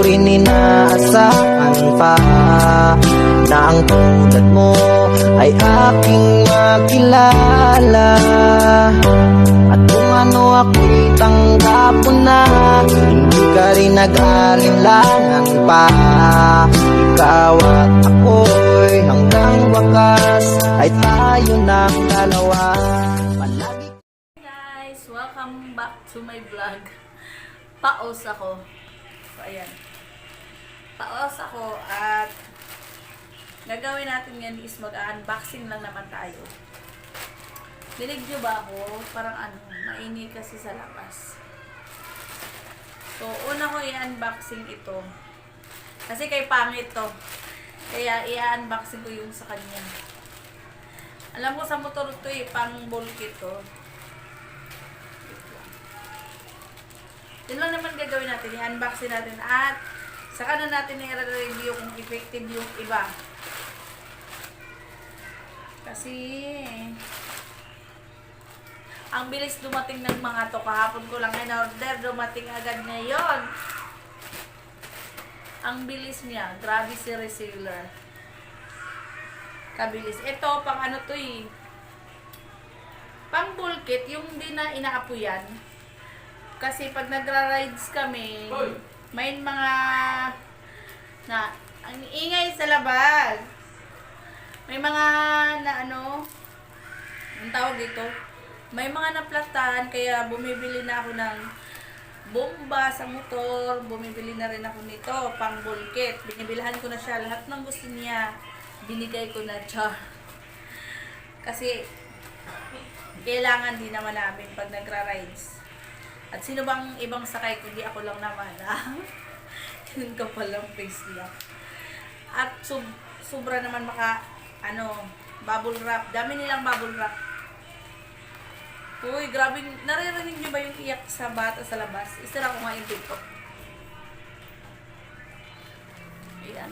rin inaasahan pa na ang tulad mo ay aking makilala. At kung ano ako'y tanggap mo na, hindi ka rin nag-alinlangan pa. Ikaw at ako'y hanggang wakas ay tayo ng dalawa. Guys, welcome back to my vlog. Paos ako. So, ayan. Paos ako at gagawin natin yan is mag-unboxing lang naman tayo. Dinig nyo ba ako? Parang mainit kasi sa labas. So, una ko i-unboxing ito. Kasi kay pangit to. Kaya i-unboxing ko yung sa kanya. Alam ko sa motor to pang bulkit to. Yun lang naman gagawin natin. I-unboxing natin at saka na natin i-review kung effective yung iba. Kasi ang bilis dumating ng mga to. Kahapon ko lang in-order. Dumating agad ngayon. Ang bilis niya. Grabe si reseller. Kabilis. Ito, pang ano to pang bulkit. Yung di na inaapuyan. Kasi pag nagra-rides kami, may mga ang ingay sa labas. May mga ang tawag dito? May mga naplatan, kaya bumibili na ako ng bomba sa motor. Bumibili na rin ako nito, pang bulkit. Binibilhan ko na siya. Lahat ng gusto niya, binigay ko na siya. Kasi, kailangan din naman namin pag nagra-rides. At sino bang ibang sakay kundi ako lang naman, Yun ka palang face lang. At sobra naman bubble wrap. Dami nilang bubble wrap. Uy, grabe. Naririnig nyo ba yung iyak sa bata sa labas? Isira ko nga yung TikTok. Ayan.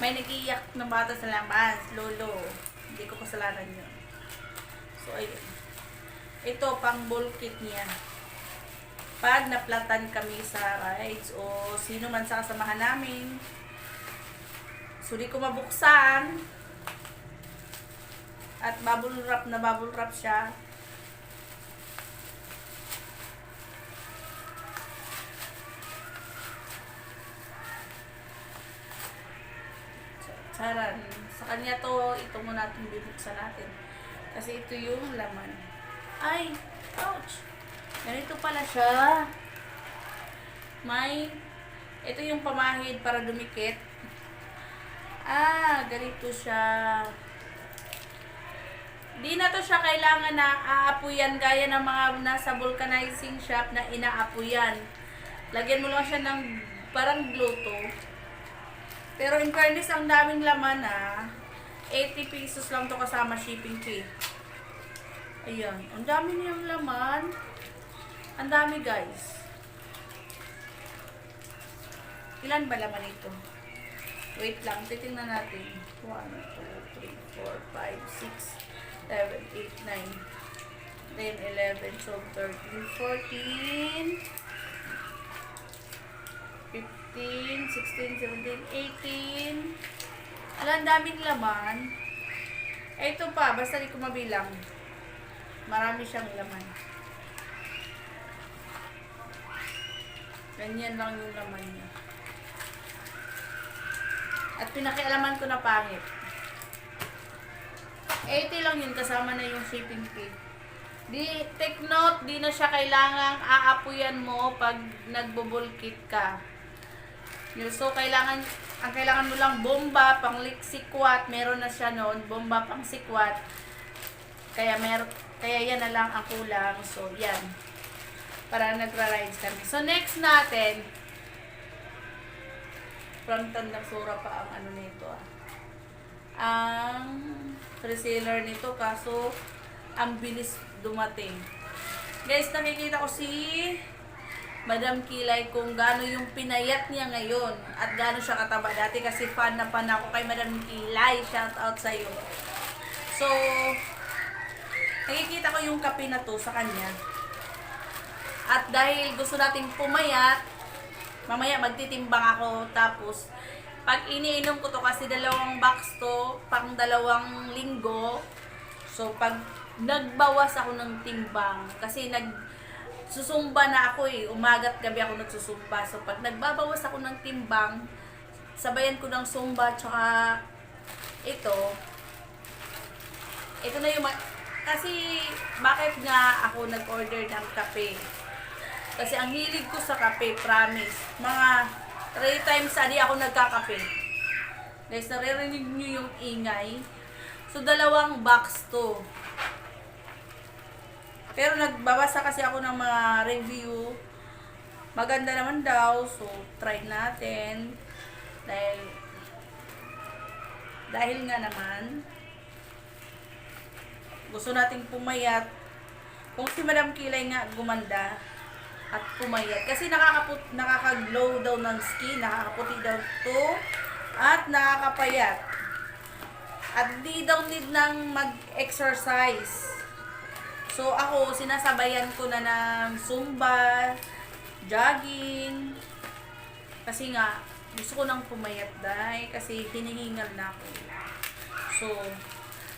May nag-iiyak na bata sa labas. Lolo. Hindi ko kasalanan yun. So, ayun. Ito, pang bulkit niya. Pag naplatan kami sa rides o sino man sa kasamahan namin, so di ko mabuksan at bubble wrap siya. Charan. Sa kanya ito muna natin bibuksan natin. Kasi ito yung laman. Ay! Ouch! Ganito pala siya. Ito yung pamahid para dumikit. Ganito siya. Di na to siya kailangan na aapuyan gaya ng mga nasa vulcanizing shop na inaapuyan. Lagyan mo lang siya ng parang glue to. Pero in fairness, ang daming laman 80 pesos lang to kasama shipping fee. Ayan. Ang dami niyang laman. Ang dami, guys. Ilan ba laman ito? Wait lang. Titingnan natin. 1, 2, 3, 4, 5, 6, 7, 8, 9, 10, 11, 12, 13, 14, 15, 16, 17, 18. Ang daming laman. Ito pa. Basta di ko mabilang. Marami siyang laman. Ganyan lang yung laman niya. At pinakialaman ko na pangit. 80 lang yun kasama na yung shipping fee. Take note, di na siya kailangang aapuyan mo pag nagbubulkit ka. So, ang kailangan mo lang bomba, pang sikwat, meron na siya noon, bomba pang sikwat. Kaya yan na lang ang kulang. So, yan. Para nagra-rides kami. So, next natin, from Tandaksura pa ang nito. Ang reseller nito, kaso, ang bilis dumating. Guys, nakikita ko si Madam Kilay kung gaano yung pinayat niya ngayon at gaano siya kataba. Dati kasi fan ako kay Madam Kilay. Shout out sa'yo. So, nakikita ko yung kape na to sa kanya. At dahil gusto nating pumayat, mamaya magtitimbang ako. Tapos, pag iniinom ko to, kasi 2 box to, pang 2 linggo. So, pag nagbawas ako ng timbang, kasi susumba na ako eh, umaga't gabi ako nagsusumba. So, pag nagbabawas ako ng timbang, sabayan ko ng sumba, tsaka ito na yung, kasi bakit nga ako nag-order ng kape? Kasi ang hilig ko sa kape, promise. Mga 3 times a day ako nagkakape. Guys, naririnig nyo yung ingay. So, 2 box to. Pero nagbabasa kasi ako ng mga review. Maganda naman daw. So, try natin. Dahil nga naman, gusto nating pumayat. Kung si Madam Kilay nga gumanda at pumayat. Kasi nakaka-glow daw ng skin, nakakaputi daw to, at nakakapayat. At di daw need ng mag-exercise. So ako, sinasabayan ko na ng zumba, jogging. Kasi nga, gusto ko nang pumayat dahil kasi hinihingal na ako. So,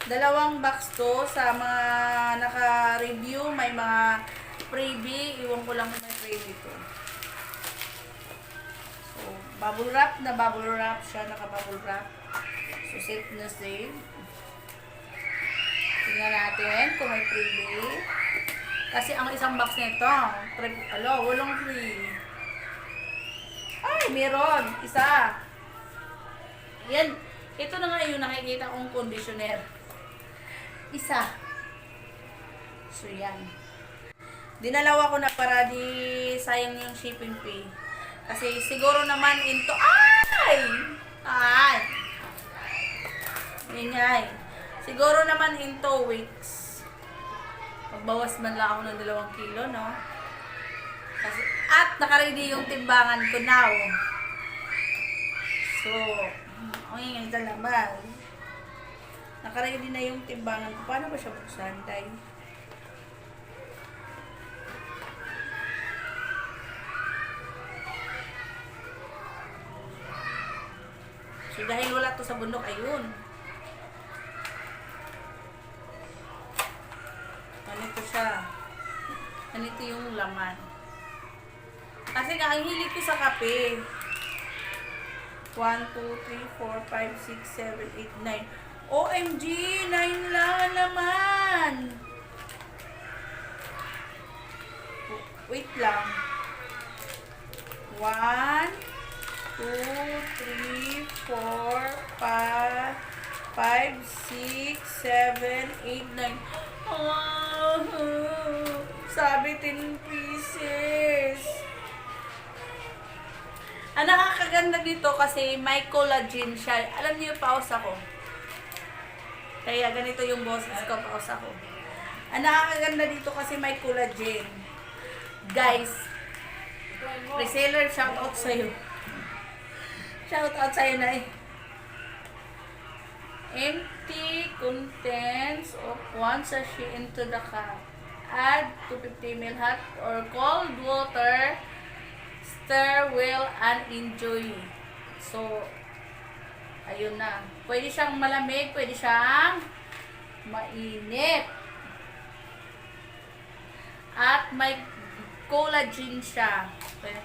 2 box to sa mga naka-review, may mga freebie, iwan ko lang kung may freebie to. So, bubble wrap siya, naka-bubble wrap. So, safe na safe. Tingnan natin kung may freebie. Kasi ang isang box nito, walang free. Ay, meron. Isa. Yan. Ito na nga yung nakikita kong conditioner. Isa. So, yan. Dinalawa ko na para di sayang yung shipping fee. Kasi siguro naman into... Ay! Ingay. Siguro naman in 2 weeks. Magbawas man lang ako ng 2 kilo, no? Kasi, at nakaready yung timbangan ko now. So, ang ingay talaman. Nakaready na yung timbangan ko. Paano ba siya buksan, Day? So, dahil wala to sa bundok, ayun. Ganito siya. Ganito yung laman. Kasi nga, ang hilig ko sa kape. 1, 2, 3, 4, 5, 6, 7, 8, 9. OMG! 9 lang naman! Wait lang. 1, 2, 3, 4, 5, 6, 7, 8, 9. Sabi 10 pieces. Ang nakakaganda dito kasi may collagen siya. Alam niyo, paus ako. Kaya ganito yung boses ko, paus ako. Ang nakakaganda dito kasi may collagen. Guys, reseller, shout out sa'yo. Shout out sa'yo na eh. Empty contents of 1 sachet into the cup. Add 250 ml hot or cold water. Stir well and enjoy. So, ayun na. Pwede siyang malamig, pwede siyang mainit. At may collagen siya. Okay.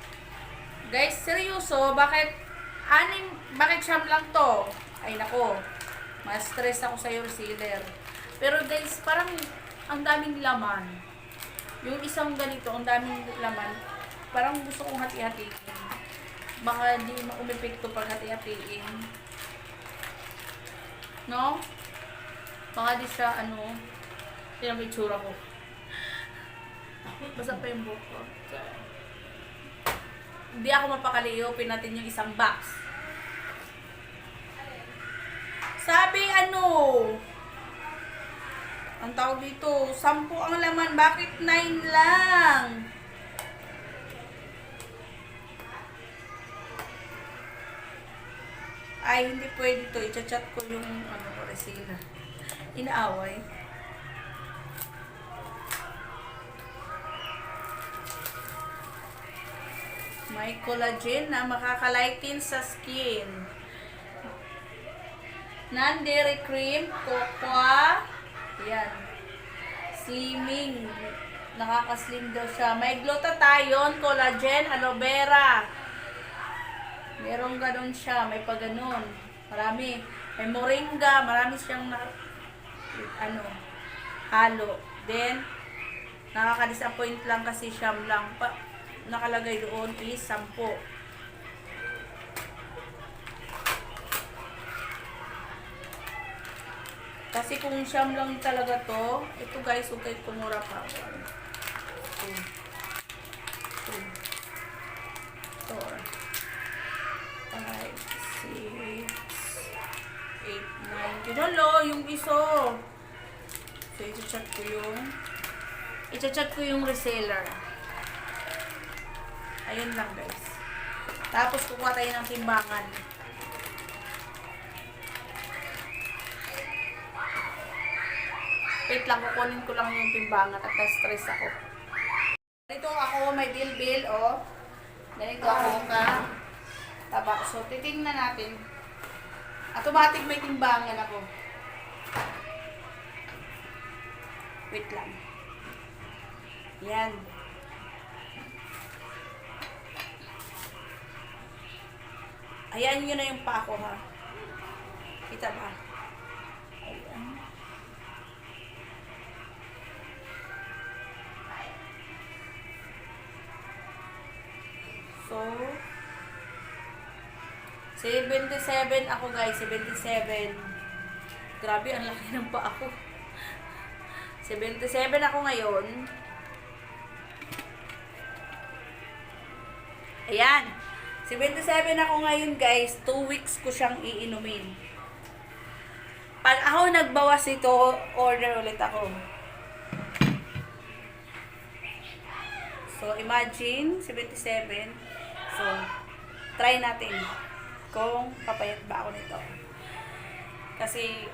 Guys, seryoso, bakit siyam lang to? Ay nako, ma-stress ako sa reseller. Pero guys, parang ang daming laman. Yung isang ganito, ang daming laman. Parang gusto kong hati-hatiin. Baka di umepekto pag hati-hatiin. No? Baka di siya, yan ang itsura ko. Basta pa yung buhok ko. Hindi ako mapakali, open natin yung isang box. Sabi ang tawag dito, 10 ang laman, bakit 9 lang? Ay, hindi pwede to. I-chat ko yung resina. Inaaway. May collagen na makakalighten sa skin. Non-dairy cream, cocoa. Yan. Slimming. Nakaka-slim daw siya. May glutathione, collagen, aloe vera. Merong ganun siya. May pa ganun. Marami. May moringa. Marami siyang halo. Then, nakaka-disappoint lang kasi siyam lang. Nakalagay doon is 10. Kasi kung siyam lang talaga to, ito guys, huwag kayo kumura pa. 1, 2, 3, 4, 5, 6, 8, 9. Ginolo, yung iso. So, i-chat ko yung reseller. Ayun lang guys. Tapos kukuha tayo ng timbangan. Wait lang, kukunin ko lang yung timbangan at na-stress ako. Ganito ako, may bilbil, oh. Ganito ako taba. So, titingnan natin. Automatic may timbangan ako. Wait lang. Yan. Ayan nyo na yung pako, ha. Kita ba? Ayan. So, 77 ako guys, 77. Grabe, ang laki ng pa ako. 77 ako ngayon. Ayan. 77 ako ngayon guys, 2 weeks ko siyang iinumin. Pag ako nagbawas ito, order ulit ako. So, imagine, 77. So, try natin kung papayat ba ako nito. Kasi,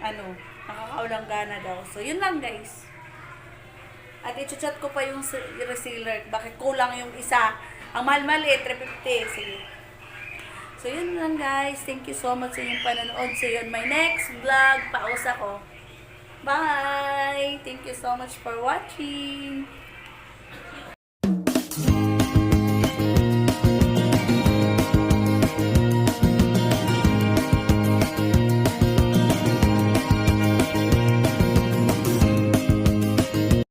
nakakaulang gana daw. So, yun lang guys. At i-chat ko pa yung reseller. Bakit kulang yung isa? Ang mahal-maliit, 350. Sige. So, yun lang guys. Thank you so much sa inyong panonood. See you on my next vlog. Pausa ko. Bye! Thank you so much for watching.